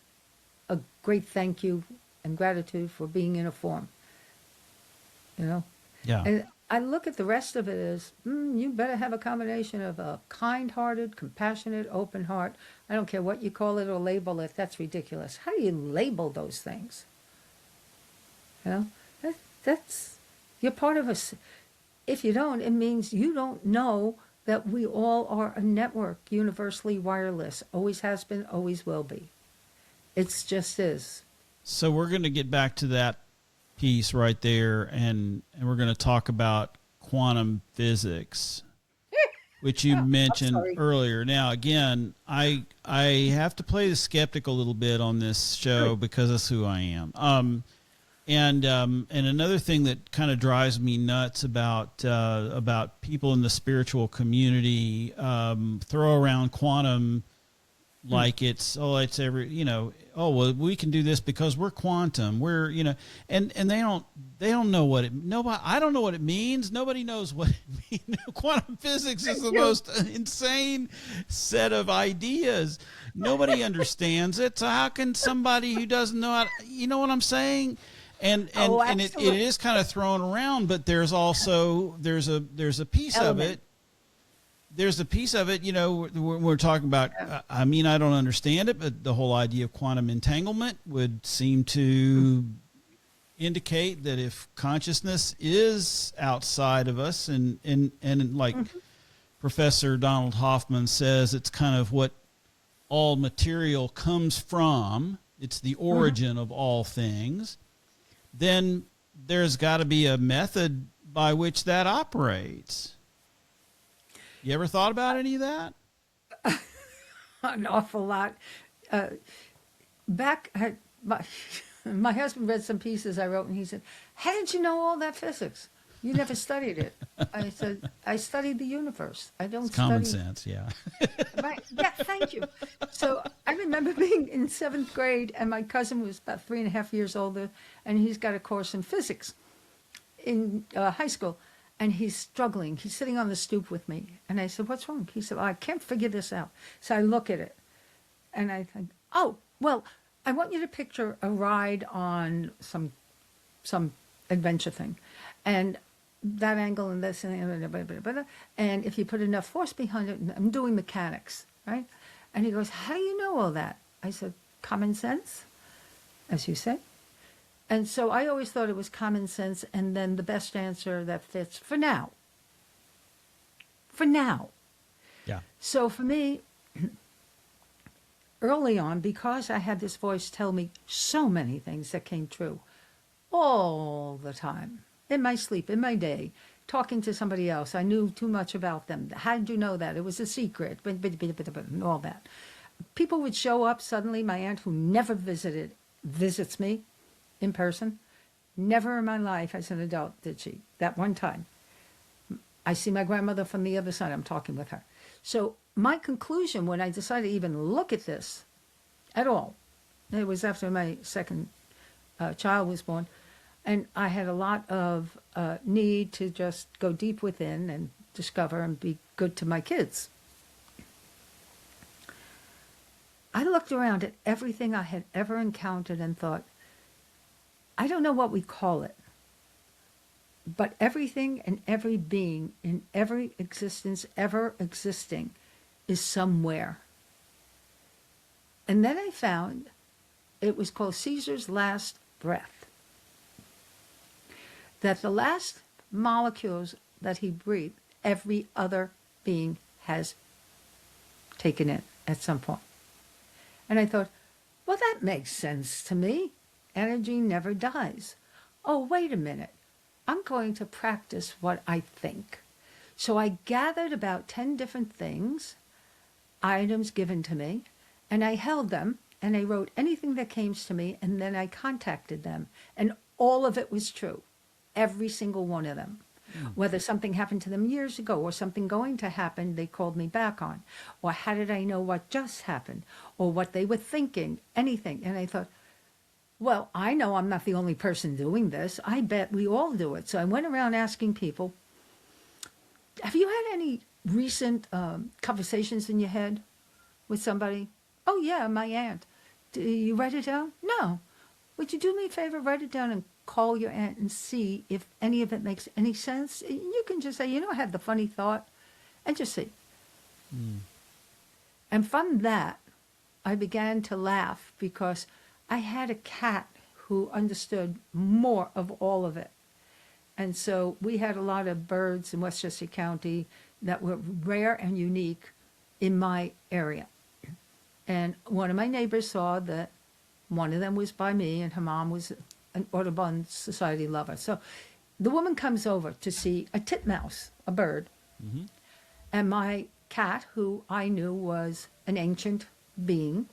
a great thank you and gratitude for being in a form, you know? Yeah. And I look at the rest of it as, you better have a combination of a kind-hearted, compassionate, open heart. I don't care what you call it or label it. That's ridiculous. How do you label those things? You know, that's you're part of us. If you don't, it means you don't know that we all are a network, universally wireless. Always has been, always will be. It's just is. So we're going to get back to that piece right there, and we're going to talk about quantum physics, which you mentioned earlier. Now, again, I have to play the skeptic a little bit on this show because that's who I am. And another thing that kind of drives me nuts about people in the spiritual community throw around quantum like it's every, well, we can do this because we're quantum. We're, and they don't know what I don't know what it means. Nobody knows what it means. Quantum physics is the most insane set of ideas. Nobody understands it. So how can somebody who doesn't know how you know what I'm saying? And it is kind of thrown around, but there's also there's a piece of it. There's a piece of it, we're talking about. I mean, I don't understand it, but the whole idea of quantum entanglement would seem to indicate that if consciousness is outside of us, and like Professor Donald Hoffman says, it's kind of what all material comes from. It's the origin of all things. Then there's got to be a method by which that operates. You ever thought about any of that? An awful lot. My husband read some pieces I wrote, and he said, "How did you know all that physics? You never studied it." I said, "I studied the universe. I don't it's common sense, yeah." Right. Yeah, thank you. So I remember being in 7th grade, and my cousin was about 3.5 years older, and he's got a course in physics in high school. And he's struggling. He's sitting on the stoop with me. And I said, "What's wrong?" He said, "I can't figure this out." So I look at it. And I think, oh, well, I want you to picture a ride on some adventure thing. And that angle and this and if you put enough force behind it, I'm doing mechanics, right? And he goes, "How do you know all that?" I said, "Common sense, as you said." And so I always thought it was common sense, and then the best answer that fits for now. For now. Yeah. So for me, early on, because I had this voice tell me so many things that came true all the time, in my sleep, in my day, talking to somebody else. I knew too much about them. How did you know that? It was a secret, and all that. People would show up suddenly. My aunt, who never visits me in person. Never in my life as an adult did she. That one time. I see my grandmother from the other side. I'm talking with her. So my conclusion when I decided to even look at this at all, it was after my second child was born, and I had a lot of need to just go deep within and discover and be good to my kids. I looked around at everything I had ever encountered and thought, I don't know what we call it, but everything and every being in every existence ever existing is somewhere. And then I found it was called Caesar's last breath. That the last molecules that he breathed, every other being has taken in at some point. And I thought, well, that makes sense to me. Energy never dies. Oh, wait a minute. I'm going to practice what I think. So I gathered about 10 different things, items given to me, and I held them, and I wrote anything that came to me, and then I contacted them. And all of it was true. Every single one of them. Whether something happened to them years ago or something going to happen, they called me back on. Or how did I know what just happened? Or what they were thinking, anything. And I thought, well, I know I'm not the only person doing this. I bet we all do it. So I went around asking people, have you had any recent conversations in your head with somebody? Oh, yeah, my aunt. Do you write it down? No. Would you do me a favor, write it down and call your aunt and see if any of it makes any sense? You can just say, you know, I had the funny thought, and just see. And from that, I began to laugh because I had a cat who understood more of all of it. And so we had a lot of birds in Westchester County that were rare and unique in my area. And one of my neighbors saw that one of them was by me and her mom was an Audubon Society lover. So the woman comes over to see a titmouse, a bird. And my cat, who I knew was an ancient being,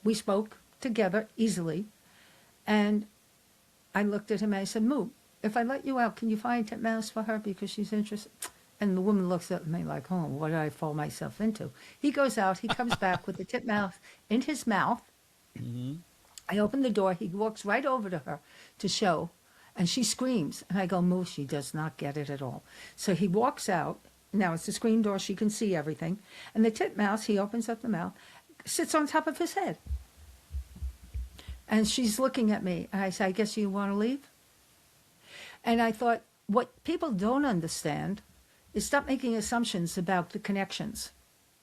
we spoke together easily. And I looked at him and I said, Moo, if I let you out, can you find a titmouse for her because she's interested? And the woman looks at me like, oh, what did I fall myself into? He goes out, he comes back with the titmouse in his mouth. I open the door, he walks right over to her to show, and she screams. And I go, Moo, she does not get it at all. So he walks out. Now it's the screen door, she can see everything. And the titmouse, he opens up the mouth, sits on top of his head. And she's looking at me, and I say, I guess you want to leave? And I thought, what people don't understand is stop making assumptions about the connections.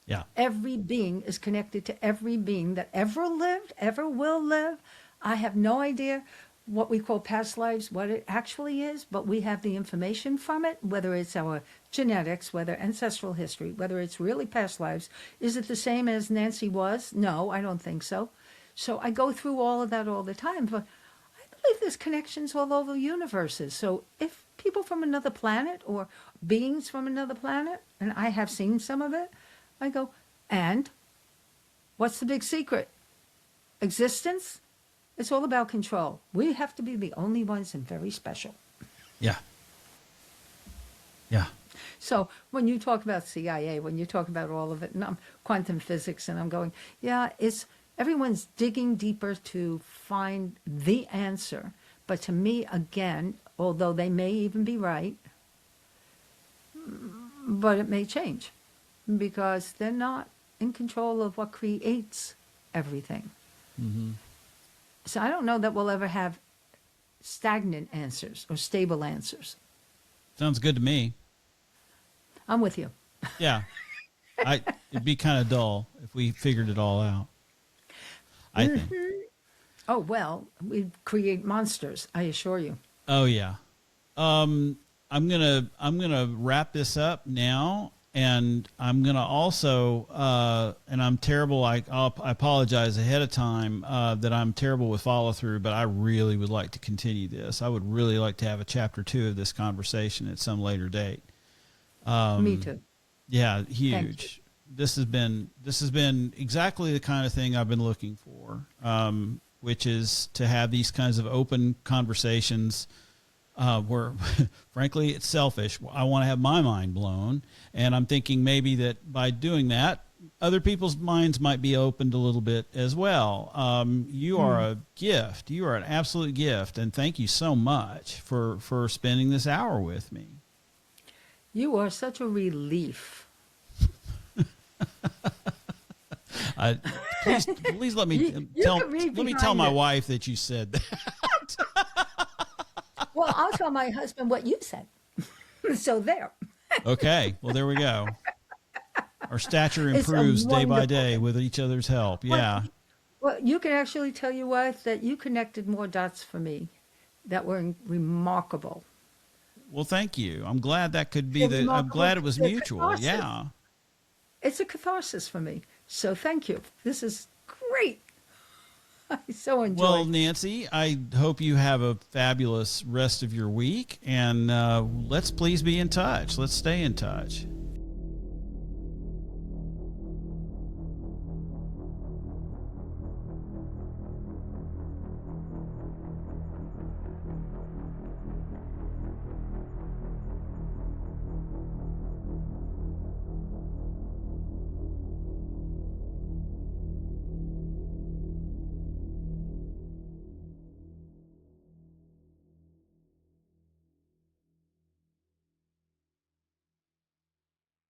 Yeah. Every being is connected to every being that ever lived, ever will live. I have no idea what we call past lives, what it actually is, but we have the information from it, whether it's our genetics, whether ancestral history, whether it's really past lives. Is it the same as Nancy was? No, I don't think so. So I go through all of that all the time, but I believe there's connections all over universes. So if people from another planet or beings from another planet, and I have seen some of it, I go, and what's the big secret? Existence? It's all about control. We have to be the only ones and very special. Yeah. Yeah. So when you talk about CIA, when you talk about all of it, and quantum physics, and I'm going, yeah, it's everyone's digging deeper to find the answer. But to me, again, although they may even be right, but it may change because they're not in control of what creates everything. So I don't know that we'll ever have stagnant answers or stable answers. Sounds good to me. I'm with you. Yeah. It'd be kind of dull if we figured it all out, I think. Oh, well, we'd create monsters, I assure you. Oh, yeah. I'm gonna wrap this up now, and I'm gonna also and I'm terrible. I apologize ahead of time that I'm terrible with follow through, but I really would like to continue this. I would really like to have a chapter 2 of this conversation at some later date. Me too. Yeah, huge. This has been exactly the kind of thing I've been looking for, which is to have these kinds of open conversations. Where, frankly, it's selfish. I want to have my mind blown, and I'm thinking maybe that by doing that, other people's minds might be opened a little bit as well. You are a gift. You are an absolute gift, and thank you so much for spending this hour with me. You are such a relief. Please let me tell my wife that you said that. Well, I'll tell my husband what you said. So there. Okay. Well, there we go. Our stature improves day by day with each other's help. Yeah. Well, you can actually tell your wife that you connected more dots for me that were remarkable. Well, thank you. I'm glad that could be I'm glad it was mutual. Yeah. It's a catharsis for me. So thank you. This is great. I so enjoyed. Well, Nancy, I hope you have a fabulous rest of your week, and let's please be in touch. Let's stay in touch.